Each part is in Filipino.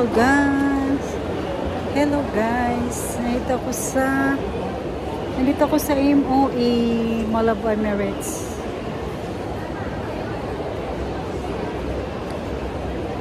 Hello guys. Hello guys. Nandito ako sa MOE Mall of Emirates.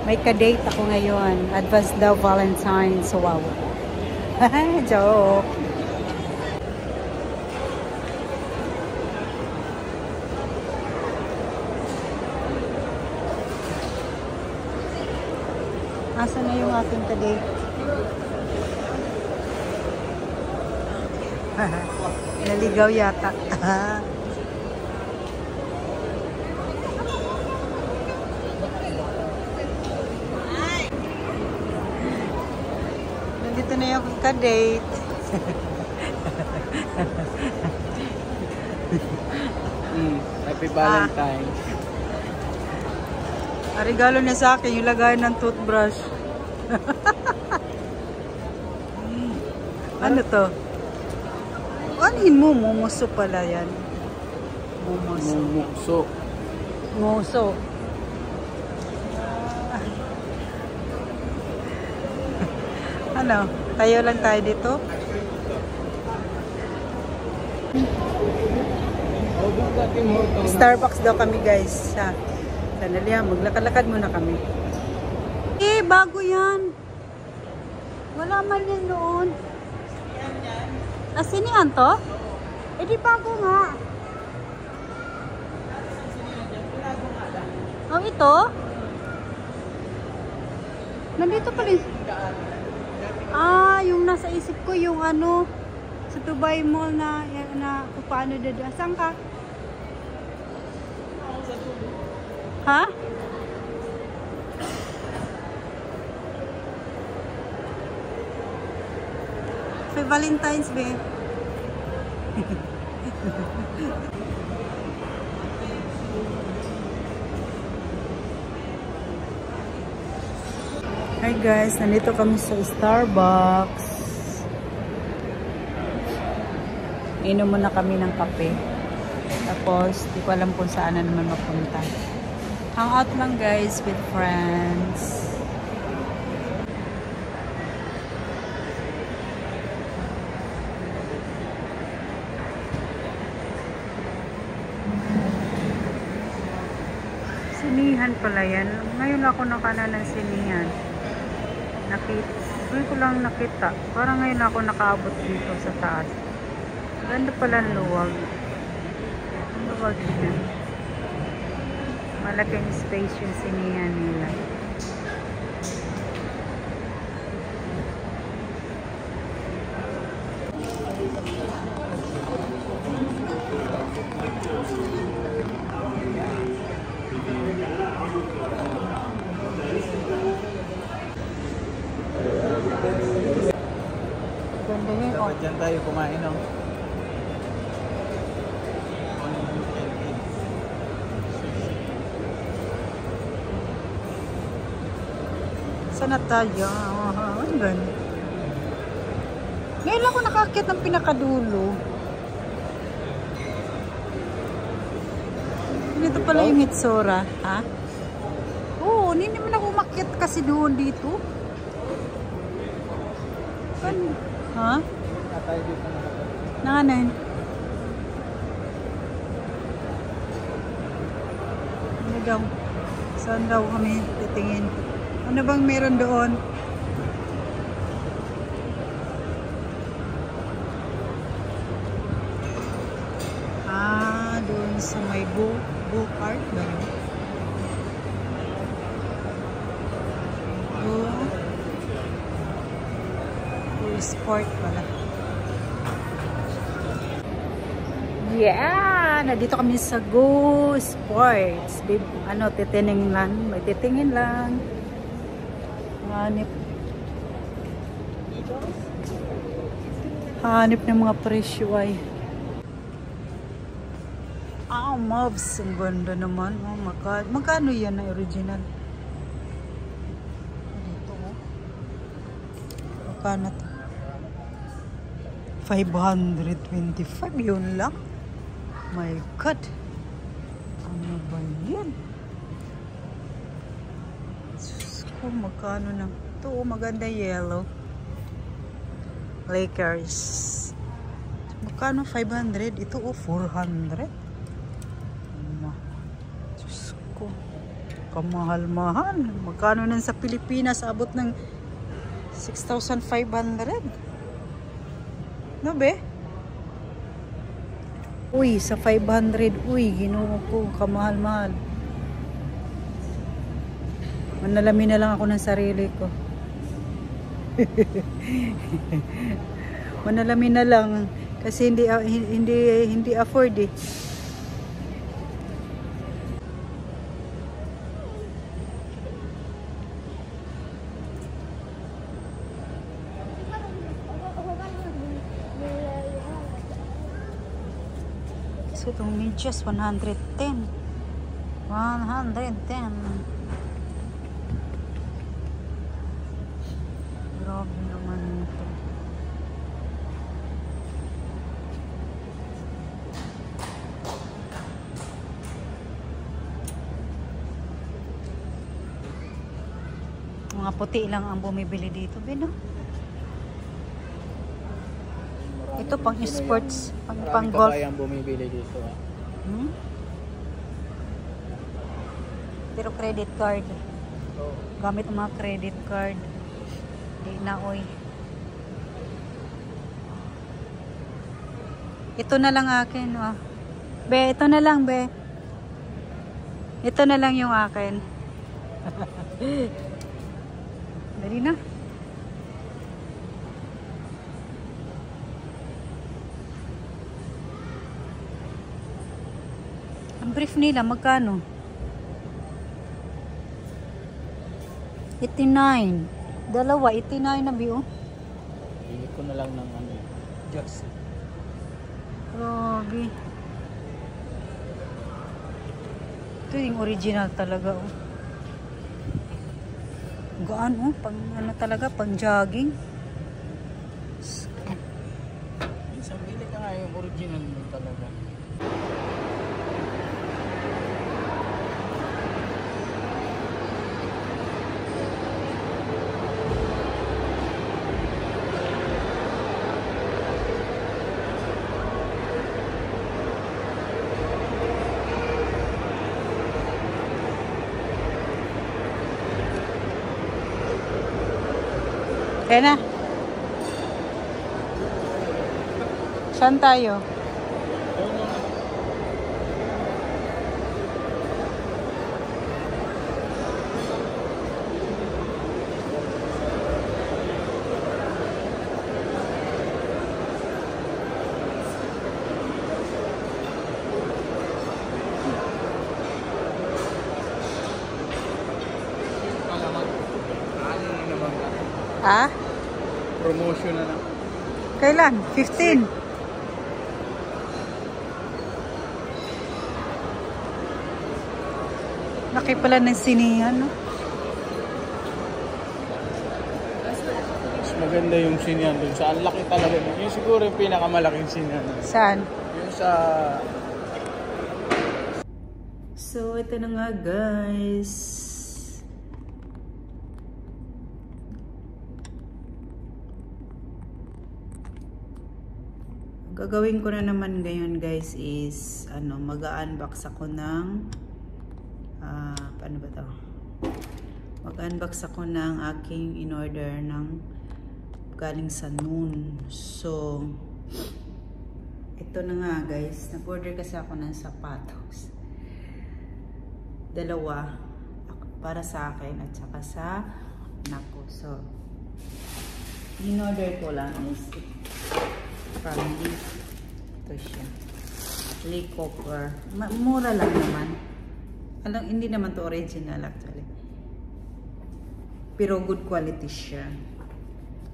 May ka-date ako ngayon. Advance daw Valentine's. Wow. Joke. Asa na yung aking ka-date? Naligaw yata. Nandito na yung ka-date. Happy Valentine's. Regalo niya sa akin yung lagayan ng toothbrush. Ano to? Anin mo? Mumuso pala yan. Mumuso. Muso. Ano? Tayo lang tayo dito? Starbucks daw kami guys. Sandali ha, maglakad-lakad muna kami. Eh, bago yan. Wala man yan noon. Sinihan to? Eh, di bago nga. Oh, ito? Nandito pala. Yung nasa isip ko, yung ano, sa Dubai Mall na kung paano dada. Saan ka? Ha? For Valentine's Day. Hi guys, nandito kami sa Starbucks. Inom muna kami ng kape. Tapos, di ko alam kung saan na naman mapunta. Hangout lang guys with friends. Sinihan pala yan. Ngayon ako nakana ng sinihan. Ngayon ko lang nakita. Parang ngayon ako nakaabot dito sa taas. Ganda pala ang luwag. Ang luwag niya. Malaking space yung sinihan nila. Dapat dyan tayo kumain, no? Sa Natalia. Ano ba? Ngayon lang ako nakakit ng pinakadulo. Dito pala yung Hitsura. Ha? Oo, hindi naman ako umakyat kasi doon dito. Ha? Nanganan. Ano daw? Saan daw kami titingin? Ano bang meron doon? Doon sa may go-kart ba yun? Sport pala. Yeah! Nandito kami sa Go Sports. Ano, titingin lang. May titingin lang. Hanip ng mga presyo ay. Mobs. Ang ganda naman. Oh, magkano yan na original? Dito, oh. Magkano to? 525. Yun lang. My God. Ano ba yan? Diyos ko, magkano na? Ito, maganda yellow. Lakers. Magkano 500? Ito, 400. Diyos ko. Kamahal-mahal. Magkano nan sa Pilipinas? Abot ng 6,500. No, be? Uy, sa 500. Uy, ginoo ko. Kamahal-mahal. Manalamin na lang ako ng sarili ko. Manalamin na lang kasi hindi afford eh. So itong medyas 110. 110. Grabe naman ito. Mga puti lang ang bumibili dito, Bino. Ito pang sports, pang golf. Maraming bumibili dito. Hmm? Pero credit card. Gamit ang mga credit card. Di na, oy. Ito na lang akin, oh. Be, ito na lang, be. Ito na lang yung akin. Dali na. Ang brief nila, magkano? 89. Dalawa, 89 na, Bio. Bili ko na lang ng ano, jersey. Grabe. Ito yung original talaga, oh. Gaan, oh. Pang ano talaga, pang jogging. Isang bili ka nga yung original mo talaga. Kaya na. Saan tayo? Ha? Promotion na lang. Kailan? 15? Laki pala ng sinihan, no? Mas maganda yung sinyan dun. Sa ang laki talaga. Yung siguro yung pinakamalaking sinyan. Saan? Yung sa... So, ito na nga, guys. Gagawin ko na naman ngayon, guys, is mag-unbox ako ng paano ba to? Mag-unbox ako ng aking in-order ng galing sa Noon. So, ito na nga, guys. Nag-order kasi ako ng sapatos. Dalawa para sa akin at saka sa anak ko. So, in-order ko lang is family. Ito siya. Lee Cooper. Mura lang naman. Alam, hindi naman to original actually. Pero good quality siya.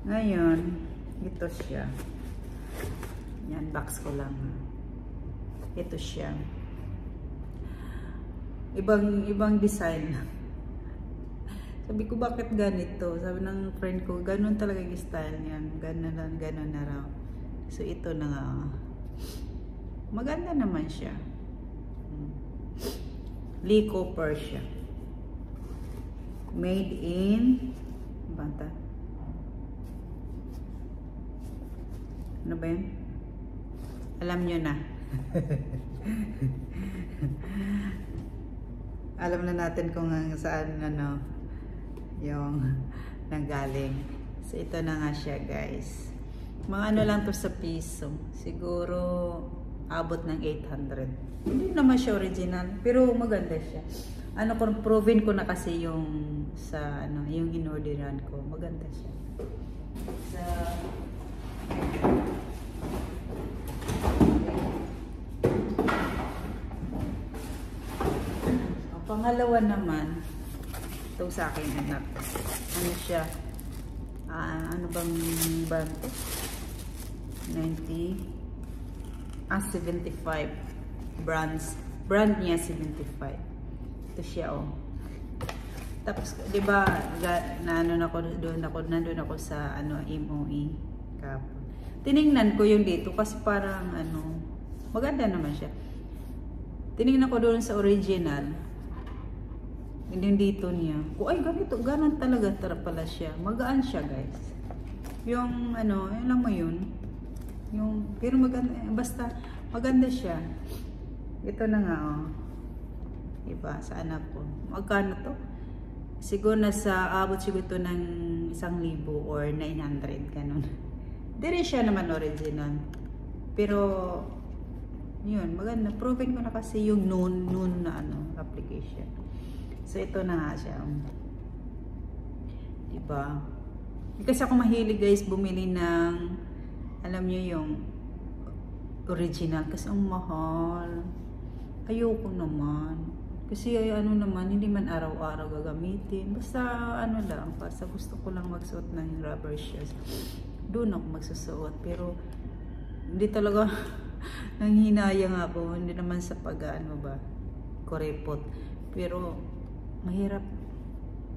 Ngayon, ito siya. Yan, box ko lang. Ito siya. Ibang design. Sabi ko, bakit ganito? Sabi ng friend ko, ganun talaga yung style niyan. Ganun na raw. So, ito na nga. Maganda naman siya. Lee Cooper siya. Made in Bata. Ano ba yun? Alam nyo na. Alam na natin kung saan ano yung nanggaling. So ito na nga siya guys. Mga ano lang to sa piso. Siguro abot ng 800. Hindi naman siya original, pero maganda siya. Ano ko proven ko na kasi yung sa ano, yung inorderan ko. Maganda siya. Sa pangalawa naman, ito sa akin anak. Ano siya? Ano bang brand to? 75 brand niya 75. Ito siya oh. Tapos 'di ba nandun ako sa ano MOE kapon. Tiningnan ko yung dito kasi parang ano, maganda naman siya. Tiningnan ko doon sa original. Hindi dito niya. Oh, ay ganito, ganon talaga pala siya. Magaan siya, guys. Yung ano, alam mo yun. Yung pero maganda, basta maganda siya. Ito na nga oh. Diba, sa anak ko. Magkano to? Siguro abot siguro to ng 1,000 or 900 ganun. Hindi siya naman original. Pero yun, maganda. Proven ko na kasi yung noon na ano, application. So ito na nga siya. Diba? Kasi ako mahilig guys bumili ng, alam niyo yung original kasi ang mahal. Ayoko naman. Kasi ano naman, hindi man araw-araw gagamitin. Basta ano lang, basta gusto ko lang magsuot ng rubber shoes. Doon ako magsusuot. Pero hindi talaga nanghinayang ako. Hindi naman sa ano ba, kuripot. Pero mahirap.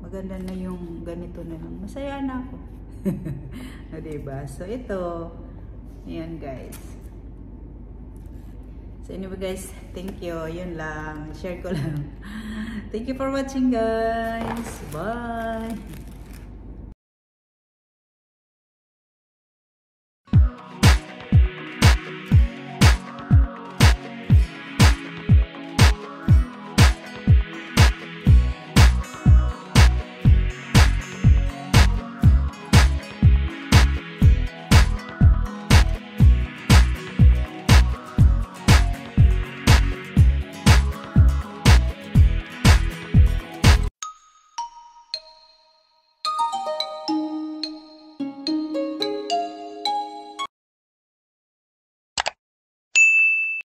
Maganda na yung ganito na lang. Masaya na ako. Diba? So ito, ayan guys. So anyway guys, thank you. Yun lang. Share ko lang. Thank you for watching guys. Bye!